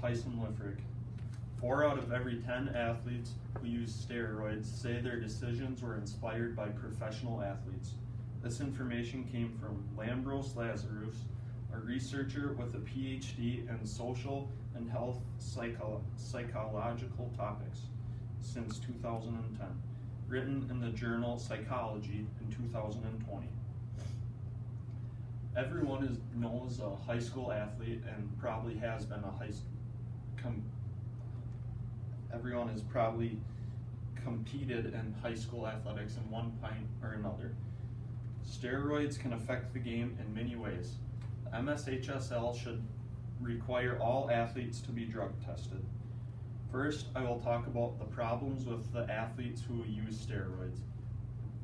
Tyson Liffrig. 4 out of every 10 athletes who use steroids say their decisions were inspired by professional athletes. This information came from Lambros Lazarus, a researcher with a PhD in social and health psychological topics since 2010, written in the journal Psychology in 2020. Everyone knows a high school athlete and probably has been everyone has probably competed in high school athletics in one point or another. Steroids can affect the game in many ways. The MSHSL should require all athletes to be drug tested. First, I will talk about the problems with the athletes who use steroids.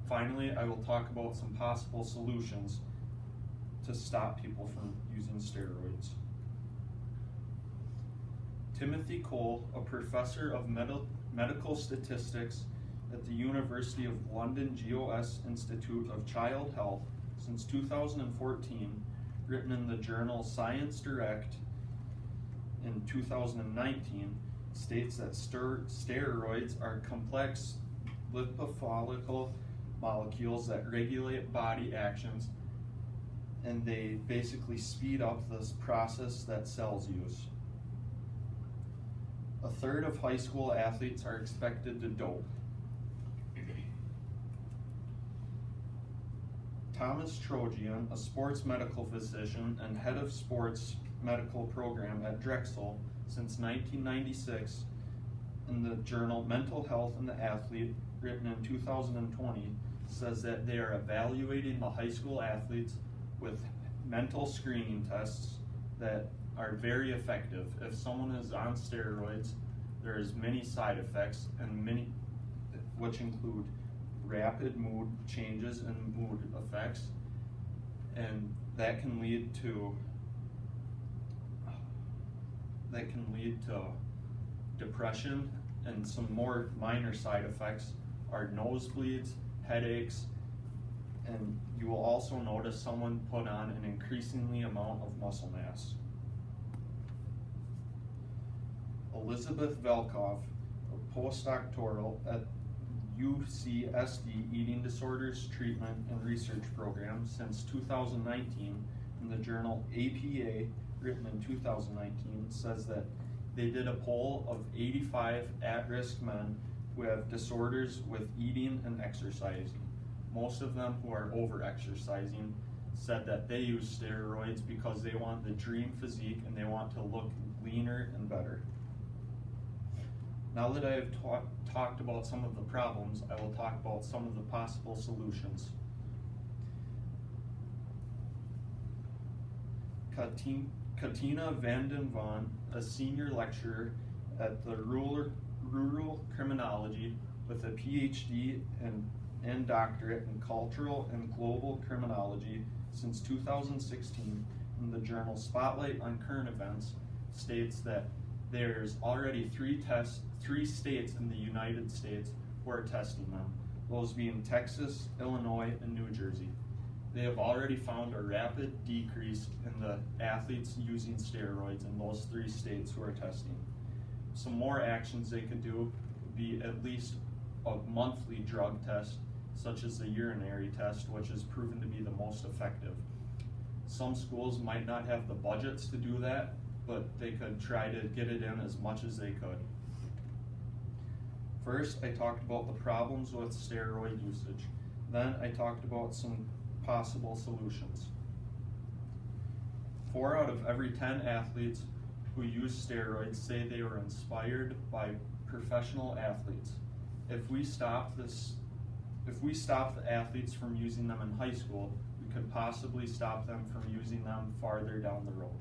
Finally, I will talk about some possible solutions to stop people from using steroids. Timothy Cole, a professor of medical statistics at the University of London GOS Institute of Child Health since 2014, written in the journal Science Direct in 2019, states that steroids are complex lipofollicle molecules that regulate body actions, and they basically speed up this process that cells use. A third of high school athletes are expected to dope. Thomas Trojan, a sports medical physician and head of sports medical program at Drexel since 1996, in the journal Mental Health in the Athlete, written in 2020, says that they are evaluating the high school athletes with mental screening tests that are very effective. If someone is on steroids, there's many side effects, and many which include rapid mood changes and mood effects, and that can lead to depression, and some more minor side effects are nosebleeds, headaches, and you will also notice someone put on an increasingly amount of muscle mass. Elizabeth Velkoff, a postdoctoral at UCSD Eating Disorders Treatment and Research Program since 2019, in the journal APA, written in 2019, says that they did a poll of 85 at-risk men who have disorders with eating and exercising. Most of them who are over-exercising said that they use steroids because they want the dream physique and they want to look leaner and better. Now that I have talked about some of the problems, I will talk about some of the possible solutions. Katina Vanden Van, a senior lecturer at the Rural Criminology with a PhD and doctorate in cultural and global criminology since 2016, in the journal Spotlight on Current Events, states that there's already three states in the United States who are testing them, those being Texas, Illinois, and New Jersey. They have already found a rapid decrease in the athletes using steroids in those 3 states who are testing. Some more actions they could do would be at least a monthly drug test, such as the urinary test, which is proven to be the most effective. Some schools might not have the budgets to do that, but they could try to get it in as much as they could. First, I talked about the problems with steroid usage. Then I talked about some possible solutions. 4 out of every 10 athletes who use steroids say they were inspired by professional athletes. If we stop the athletes from using them in high school, we could possibly stop them from using them farther down the road.